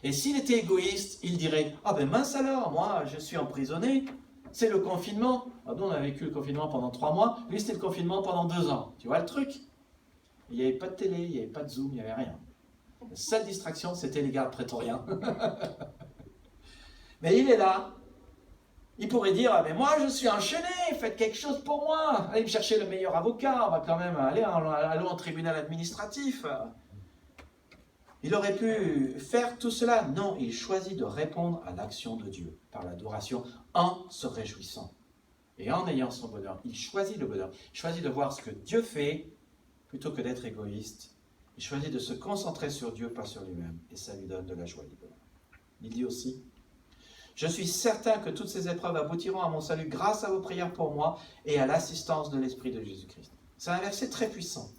Et s'il était égoïste, il dirait, ah ben mince alors, moi je suis emprisonné, c'est le confinement. Ah, nous on a vécu le confinement pendant 3 mois, lui c'était le confinement pendant 2 ans. Tu vois le truc? Il n'y avait pas de télé, il n'y avait pas de Zoom, il n'y avait rien. La seule distraction, c'était les gardes prétoriens. Mais il est là. Il pourrait dire, ah, mais moi je suis enchaîné, faites quelque chose pour moi. Allez me chercher le meilleur avocat, on va quand même allons en tribunal administratif. Il aurait pu faire tout cela. Non, il choisit de répondre à l'action de Dieu par l'adoration en se réjouissant. Et en ayant son bonheur, il choisit le bonheur. Il choisit de voir ce que Dieu fait plutôt que d'être égoïste. Il choisit de se concentrer sur Dieu, pas sur lui-même. Et ça lui donne de la joie et du bonheur. Il dit aussi, je suis certain que toutes ces épreuves aboutiront à mon salut grâce à vos prières pour moi et à l'assistance de l'Esprit de Jésus-Christ. C'est un verset très puissant.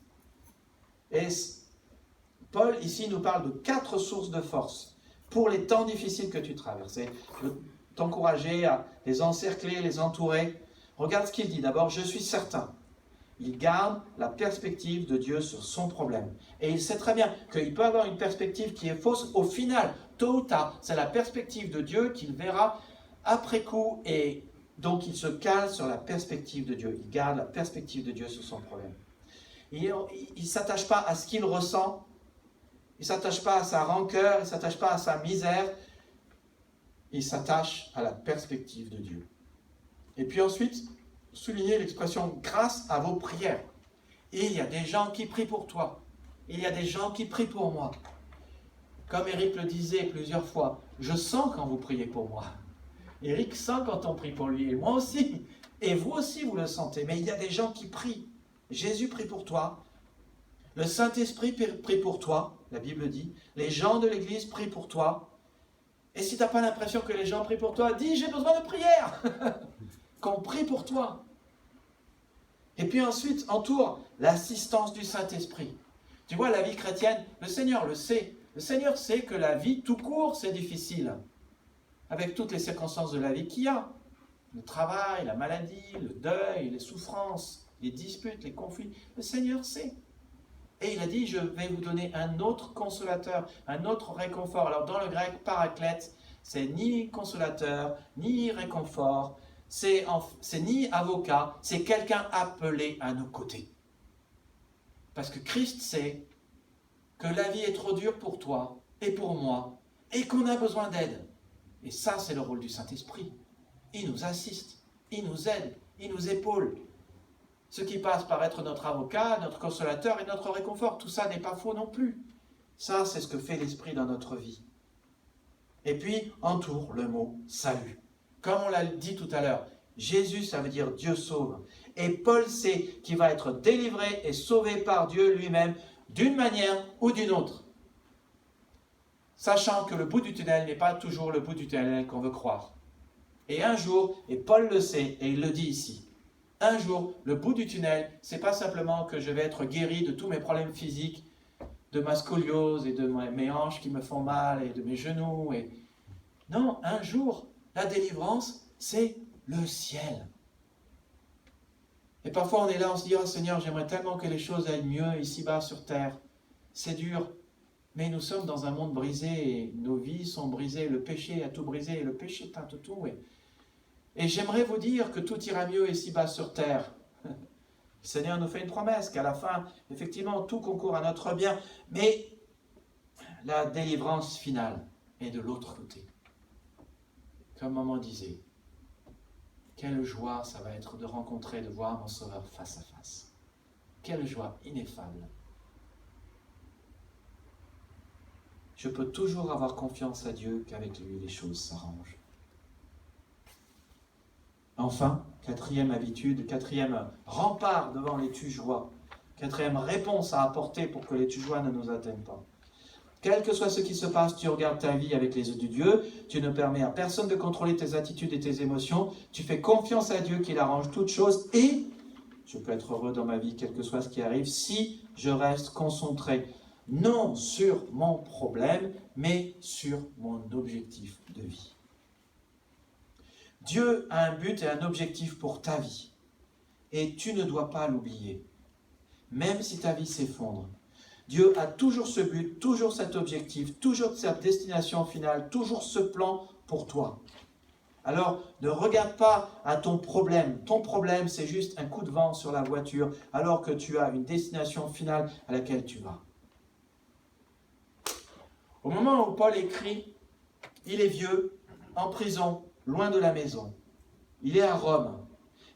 Et Paul, ici, nous parle de 4 sources de force pour les temps difficiles que tu traverses. Et je veux t'encourager à les encercler, les entourer. Regarde ce qu'il dit. D'abord, je suis certain. Il garde la perspective de Dieu sur son problème. Et il sait très bien qu'il peut avoir une perspective qui est fausse au final, tôt ou tard. C'est la perspective de Dieu qu'il verra après coup. Et donc, il se cale sur la perspective de Dieu. Il garde la perspective de Dieu sur son problème. Il ne s'attache pas à ce qu'il ressent. Il ne s'attache pas à sa rancœur. Il ne s'attache pas à sa misère. Il s'attache à la perspective de Dieu. Et puis ensuite, souligner l'expression « grâce à vos prières ». Et il y a des gens qui prient pour toi. Il y a des gens qui prient pour moi. Comme Eric le disait plusieurs fois, je sens quand vous priez pour moi. Eric sent quand on prie pour lui, et moi aussi. Et vous aussi, vous le sentez. Mais il y a des gens qui prient. Jésus prie pour toi. Le Saint-Esprit prie pour toi, la Bible dit. Les gens de l'Église prient pour toi. Et si tu n'as pas l'impression que les gens prient pour toi, dis « j'ai besoin de prière ». Qu'on prie pour toi. Et puis ensuite, entoure l'assistance du Saint-Esprit. Tu vois, la vie chrétienne, le Seigneur le sait. Le Seigneur sait que la vie tout court, c'est difficile. Avec toutes les circonstances de la vie qu'il y a. Le travail, la maladie, le deuil, les souffrances, les disputes, les conflits. Le Seigneur sait. Et il a dit, je vais vous donner un autre consolateur, un autre réconfort. Alors dans le grec, paraclète, c'est ni consolateur, ni réconfort. C'est ni avocat, c'est quelqu'un appelé à nos côtés. Parce que Christ sait que la vie est trop dure pour toi et pour moi, et qu'on a besoin d'aide. Et ça, c'est le rôle du Saint-Esprit. Il nous assiste, il nous aide, il nous épaule. Ce qui passe par être notre avocat, notre consolateur et notre réconfort, tout ça n'est pas faux non plus. Ça, c'est ce que fait l'Esprit dans notre vie. Et puis, entoure le mot « salut ». Comme on l'a dit tout à l'heure, Jésus, ça veut dire Dieu sauve. Et Paul sait qu'il va être délivré et sauvé par Dieu lui-même, d'une manière ou d'une autre. Sachant que le bout du tunnel n'est pas toujours le bout du tunnel qu'on veut croire. Et un jour, et Paul le sait, et il le dit ici, un jour, le bout du tunnel, c'est pas simplement que je vais être guéri de tous mes problèmes physiques, de ma scoliose et de mes hanches qui me font mal et de mes genoux. Non, un jour, la délivrance, c'est le ciel. Et parfois on est là, on se dit, oh Seigneur, j'aimerais tellement que les choses aillent mieux ici-bas sur terre. C'est dur, mais nous sommes dans un monde brisé et nos vies sont brisées. Le péché a tout brisé et le péché teinte tout. Et j'aimerais vous dire que tout ira mieux ici-bas sur terre. Le Seigneur nous fait une promesse qu'à la fin, effectivement, tout concourt à notre bien, mais la délivrance finale est de l'autre côté. Comme maman disait, quelle joie ça va être de rencontrer, de voir mon Sauveur face à face. Quelle joie ineffable. Je peux toujours avoir confiance à Dieu qu'avec lui les choses s'arrangent. Enfin, quatrième habitude, quatrième rempart devant les tu-joies, quatrième réponse à apporter pour que les tu-joies ne nous atteignent pas. Quel que soit ce qui se passe, tu regardes ta vie avec les yeux de Dieu, tu ne permets à personne de contrôler tes attitudes et tes émotions, tu fais confiance à Dieu qu'il arrange toutes choses et je peux être heureux dans ma vie, quel que soit ce qui arrive, si je reste concentré non sur mon problème, mais sur mon objectif de vie. Dieu a un but et un objectif pour ta vie. Et tu ne dois pas l'oublier. Même si ta vie s'effondre. Dieu a toujours ce but, toujours cet objectif, toujours cette destination finale, toujours ce plan pour toi. Alors, ne regarde pas à ton problème. Ton problème, c'est juste un coup de vent sur la voiture, alors que tu as une destination finale à laquelle tu vas. Au moment où Paul écrit, il est vieux, en prison, loin de la maison. Il est à Rome.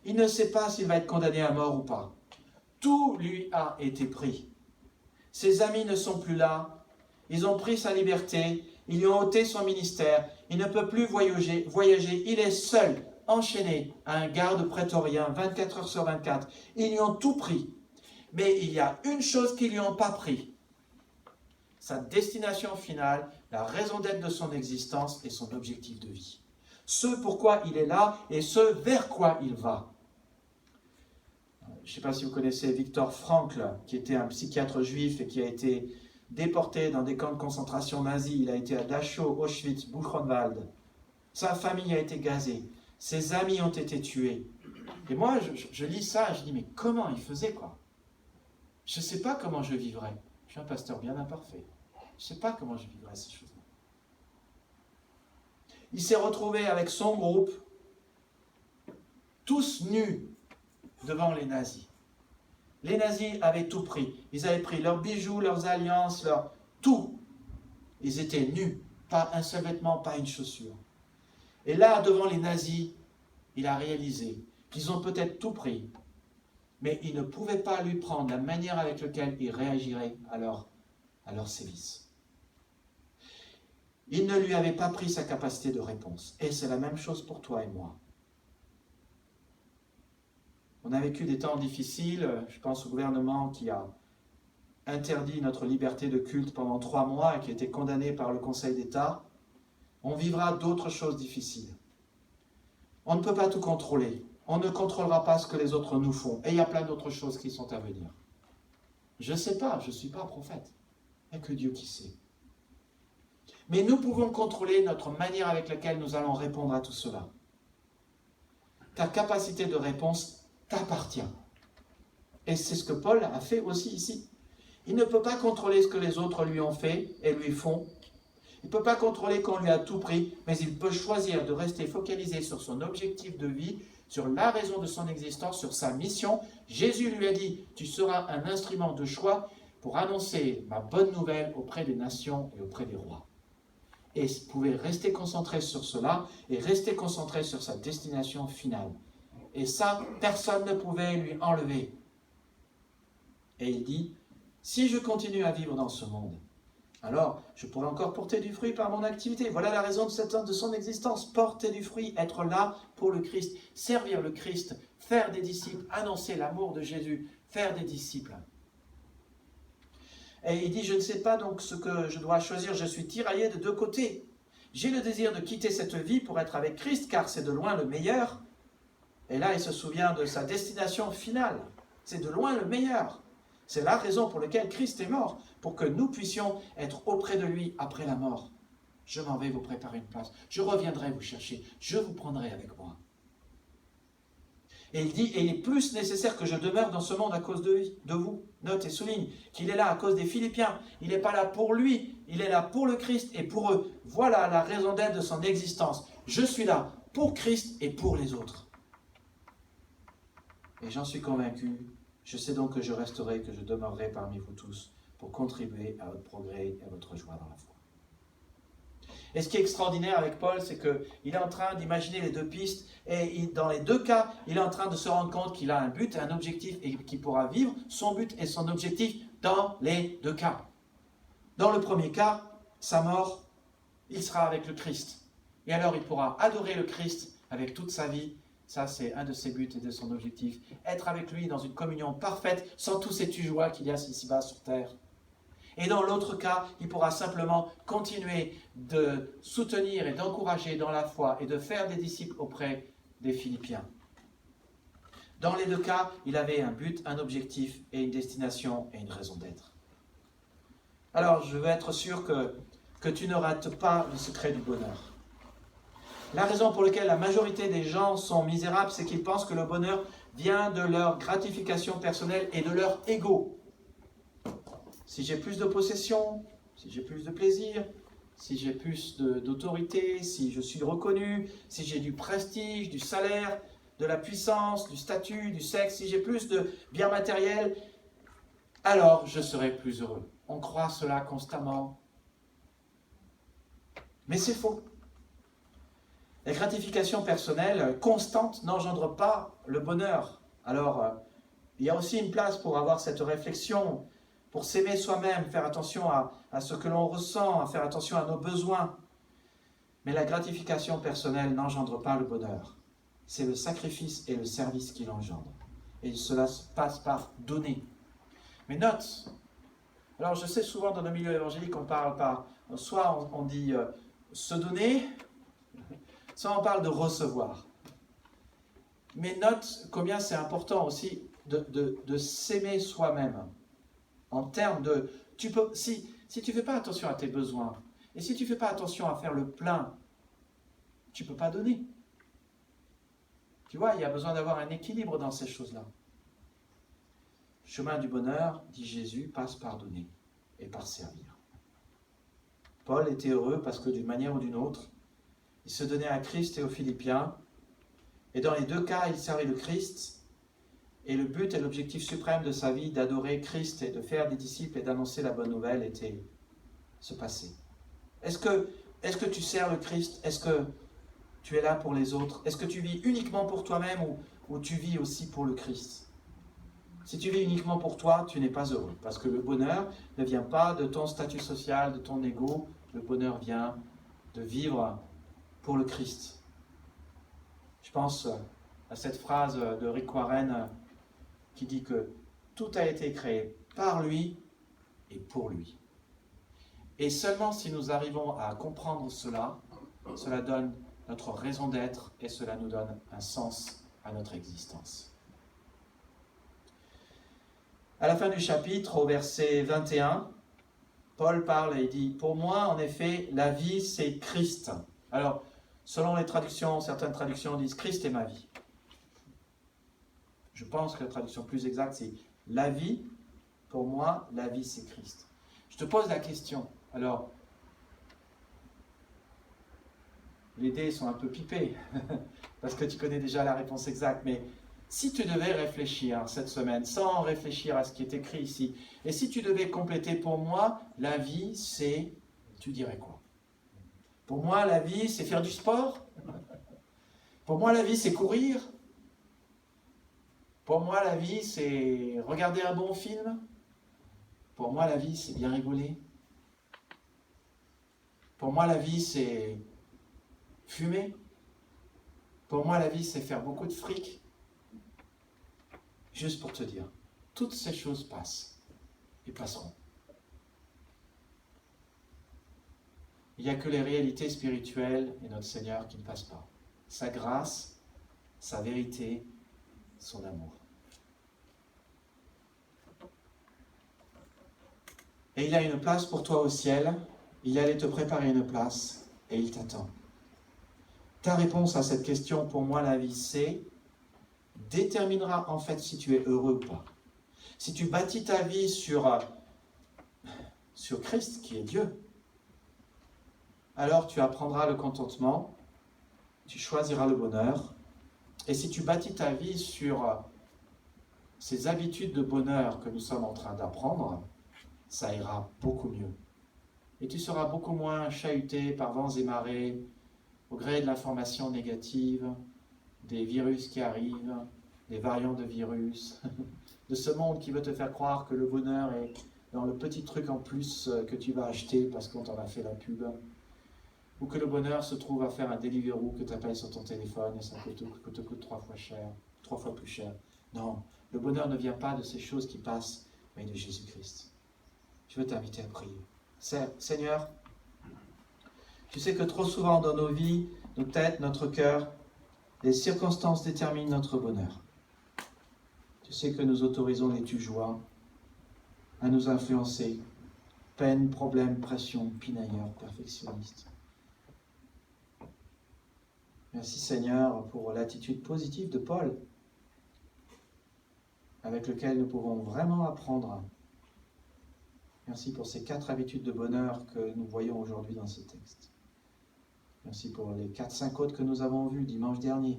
Il ne sait pas s'il va être condamné à mort ou pas. Tout lui a été pris. Ses amis ne sont plus là. Ils ont pris sa liberté. Ils lui ont ôté son ministère. Il ne peut plus voyager. Il est seul, enchaîné à un garde prétorien, 24 heures sur 24. Ils lui ont tout pris. Mais il y a une chose qu'ils ne lui ont pas pris. Sa destination finale, la raison d'être de son existence et son objectif de vie. Ce pourquoi il est là et ce vers quoi il va. Je ne sais pas si vous connaissez Viktor Frankl, qui était un psychiatre juif et qui a été déporté dans des camps de concentration nazis. Il a été à Dachau, Auschwitz, Buchenwald. Sa famille a été gazée. Ses amis ont été tués. Et moi, je lis ça et je dis, mais comment il faisait quoi? Je ne sais pas comment je vivrais. Je suis un pasteur bien imparfait. Je ne sais pas comment je vivrais ces choses-là. Il s'est retrouvé avec son groupe, tous nus devant les nazis. Les nazis avaient tout pris. Ils avaient pris leurs bijoux, leurs alliances, tout. Ils étaient nus. Pas un seul vêtement, pas une chaussure. Et là, devant les nazis, il a réalisé qu'ils ont peut-être tout pris, mais ils ne pouvaient pas lui prendre la manière avec laquelle il réagirait à leur sévice. Il ne lui avait pas pris sa capacité de réponse. Et c'est la même chose pour toi et moi. On a vécu des temps difficiles. Je pense au gouvernement qui a interdit notre liberté de culte pendant 3 mois et qui a été condamné par le Conseil d'État. On vivra d'autres choses difficiles. On ne peut pas tout contrôler. On ne contrôlera pas ce que les autres nous font. Et il y a plein d'autres choses qui sont à venir. Je ne sais pas, je ne suis pas prophète. Il n'y a que Dieu qui sait. Mais nous pouvons contrôler notre manière avec laquelle nous allons répondre à tout cela. Ta capacité de réponse t'appartient. Et c'est ce que Paul a fait aussi ici. Il ne peut pas contrôler ce que les autres lui ont fait et lui font. Il ne peut pas contrôler qu'on lui a tout pris, mais il peut choisir de rester focalisé sur son objectif de vie, sur la raison de son existence, sur sa mission. Jésus lui a dit, tu seras un instrument de choix pour annoncer ma bonne nouvelle auprès des nations et auprès des rois. Et il pouvait rester concentré sur cela et rester concentré sur sa destination finale. Et ça, personne ne pouvait lui enlever. Et il dit, si je continue à vivre dans ce monde, alors je pourrai encore porter du fruit par mon activité. Voilà la raison de son existence. Porter du fruit, être là pour le Christ, servir le Christ, faire des disciples, annoncer l'amour de Jésus, faire des disciples. Et il dit, je ne sais pas donc ce que je dois choisir, je suis tiraillé de 2 côtés. J'ai le désir de quitter cette vie pour être avec Christ, car c'est de loin le meilleur. Et là, il se souvient de sa destination finale. C'est de loin le meilleur. C'est la raison pour laquelle Christ est mort, pour que nous puissions être auprès de lui après la mort. Je m'en vais vous préparer une place. Je reviendrai vous chercher. Je vous prendrai avec moi. Et il dit, et il est plus nécessaire que je demeure dans ce monde à cause de vous. Note et souligne qu'il est là à cause des Philippiens. Il n'est pas là pour lui, il est là pour le Christ et pour eux. Voilà la raison d'être de son existence. Je suis là pour Christ et pour les autres. Et j'en suis convaincu, je sais donc que je resterai, que je demeurerai parmi vous tous pour contribuer à votre progrès et à votre joie dans la foi. Et ce qui est extraordinaire avec Paul, c'est qu'il est en train d'imaginer les deux pistes, et dans les deux cas, il est en train de se rendre compte qu'il a un but, un objectif, et qu'il pourra vivre son but et son objectif dans les deux cas. Dans le premier cas, sa mort, il sera avec le Christ. Et alors il pourra adorer le Christ avec toute sa vie. Ça, c'est un de ses buts et de son objectif. Être avec lui dans une communion parfaite, sans tous ces tujois qu'il y a ici-bas sur terre. Et dans l'autre cas, il pourra simplement continuer de soutenir et d'encourager dans la foi et de faire des disciples auprès des Philippiens. Dans les deux cas, il avait un but, un objectif et une destination et une raison d'être. Alors, je veux être sûr que tu ne rates pas le secret du bonheur. La raison pour laquelle la majorité des gens sont misérables, c'est qu'ils pensent que le bonheur vient de leur gratification personnelle et de leur ego. Si j'ai plus de possessions, si j'ai plus de plaisir, si j'ai plus d'autorité, si je suis reconnu, si j'ai du prestige, du salaire, de la puissance, du statut, du sexe, si j'ai plus de biens matériels, alors je serai plus heureux. On croit cela constamment. Mais c'est faux. La gratification personnelle constante n'engendre pas le bonheur. Alors, il y a aussi une place pour avoir cette réflexion, pour s'aimer soi-même, faire attention à ce que l'on ressent, à faire attention à nos besoins. Mais la gratification personnelle n'engendre pas le bonheur. C'est le sacrifice et le service qui l'engendre. Et cela se passe par donner. Mais note, alors je sais souvent dans nos milieux évangéliques, on parle par, soit on dit se donner, soit on parle de recevoir. Mais note combien c'est important aussi de s'aimer soi-même. En termes de, si tu ne fais pas attention à tes besoins, et si tu ne fais pas attention à faire le plein, tu ne peux pas donner. Tu vois, il y a besoin d'avoir un équilibre dans ces choses-là. Le chemin du bonheur, dit Jésus, passe par donner et par servir. Paul était heureux parce que d'une manière ou d'une autre, il se donnait à Christ et aux Philippiens, et dans les deux cas, il servait le Christ. Et le but et l'objectif suprême de sa vie, d'adorer Christ et de faire des disciples et d'annoncer la bonne nouvelle, était ce passé. Est-ce que tu sers le Christ? Est-ce que tu es là pour les autres? Est-ce que tu vis uniquement pour toi-même ou tu vis aussi pour le Christ? Si tu vis uniquement pour toi, tu n'es pas heureux. Parce que le bonheur ne vient pas de ton statut social, de ton ego. Le bonheur vient de vivre pour le Christ. Je pense à cette phrase de Rick Warren qui dit que tout a été créé par lui et pour lui. Et seulement si nous arrivons à comprendre cela, cela donne notre raison d'être et cela nous donne un sens à notre existence. À la fin du chapitre, au verset 21, Paul parle et dit « Pour moi, en effet, la vie, c'est Christ. » Alors, selon les traductions, certaines traductions disent « Christ est ma vie ». Je pense que la traduction plus exacte, c'est « La vie, pour moi, la vie, c'est Christ. » Je te pose la question. Alors, les dés sont un peu pipés, parce que tu connais déjà la réponse exacte, mais si tu devais réfléchir cette semaine, sans réfléchir à ce qui est écrit ici, et si tu devais compléter pour moi, la vie, c'est... Tu dirais quoi? Pour moi, la vie, c'est faire du sport? Pour moi, la vie, c'est courir? Pour moi, la vie, c'est regarder un bon film? Pour moi, la vie, c'est bien rigoler? Pour moi, la vie, c'est fumer? Pour moi, la vie, c'est faire beaucoup de fric? Juste pour te dire, toutes ces choses passent et passeront. Il n'y a que les réalités spirituelles et notre Seigneur qui ne passent pas. Sa grâce, sa vérité, son amour. Et il a une place pour toi au ciel, il allait te préparer une place et il t'attend. Ta réponse à cette question, pour moi la vie c'est, déterminera en fait si tu es heureux ou pas. Si tu bâtis ta vie sur Christ qui est Dieu, alors tu apprendras le contentement, tu choisiras le bonheur, et si tu bâtis ta vie sur ces habitudes de bonheur que nous sommes en train d'apprendre, ça ira beaucoup mieux. Et tu seras beaucoup moins chahuté par vents et marées, au gré de l'information négative, des virus qui arrivent, des variants de virus, de ce monde qui veut te faire croire que le bonheur est dans le petit truc en plus que tu vas acheter parce qu'on t'en a fait la pub, ou que le bonheur se trouve à faire un Deliveroo que tu appelles sur ton téléphone et ça te coûte 3 fois plus cher. Non, le bonheur ne vient pas de ces choses qui passent, mais de Jésus-Christ. Je veux t'inviter à prier. Seigneur, tu sais que trop souvent dans nos vies, nos têtes, notre cœur, les circonstances déterminent notre bonheur. Tu sais que nous autorisons les tu-joies à nous influencer. Peine, problème, pression, pinailleurs, perfectionnistes. Merci Seigneur pour l'attitude positive de Paul, avec lequel nous pouvons vraiment apprendre. Merci pour ces 4 habitudes de bonheur que nous voyons aujourd'hui dans ce texte. Merci pour les 4-5 autres que nous avons vus dimanche dernier.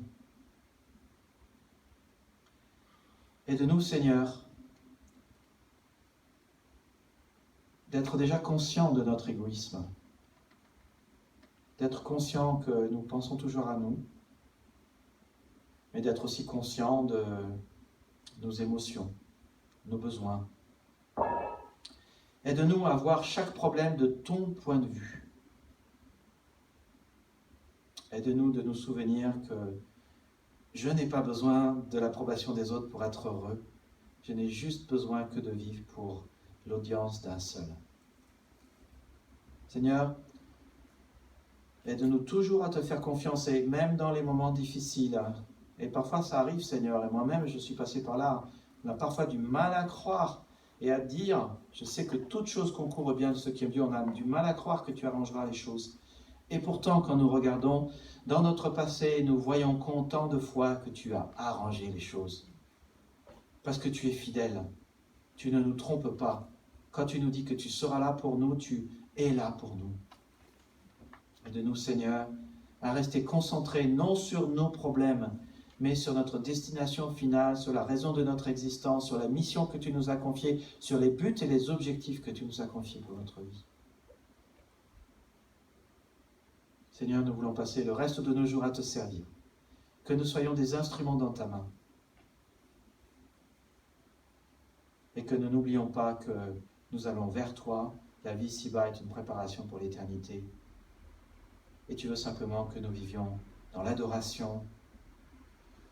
Aide-nous, Seigneur, d'être déjà conscients de notre égoïsme, d'être conscients que nous pensons toujours à nous, mais d'être aussi conscients de nos émotions, nos besoins. Aide-nous à voir chaque problème de ton point de vue. Aide-nous de nous souvenir que je n'ai pas besoin de l'approbation des autres pour être heureux. Je n'ai juste besoin que de vivre pour l'audience d'un seul. Seigneur, aide-nous toujours à te faire confiance, et même dans les moments difficiles. Et parfois ça arrive, Seigneur, et moi-même je suis passé par là. On a parfois du mal à croire et à dire, je sais que toute chose concourt au bien de ceux qui aiment Dieu, on a du mal à croire que tu arrangeras les choses. Et pourtant, quand nous regardons dans notre passé, nous voyons combien de fois que tu as arrangé les choses. Parce que tu es fidèle, tu ne nous trompes pas. Quand tu nous dis que tu seras là pour nous, tu es là pour nous. Aide-nous, Seigneur, à rester concentrés non sur nos problèmes, mais sur notre destination finale, sur la raison de notre existence, sur la mission que tu nous as confiée, sur les buts et les objectifs que tu nous as confiés pour notre vie. Seigneur, nous voulons passer le reste de nos jours à te servir. Que nous soyons des instruments dans ta main. Et que nous n'oublions pas que nous allons vers toi. La vie ici-bas est une préparation pour l'éternité. Et tu veux simplement que nous vivions dans l'adoration,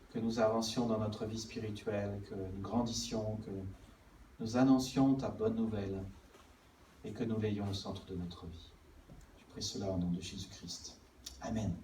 que nous avancions dans notre vie spirituelle, que nous grandissions, que nous annoncions ta bonne nouvelle et que nous l'ayons au centre de notre vie. Je prie cela au nom de Jésus-Christ. Amen.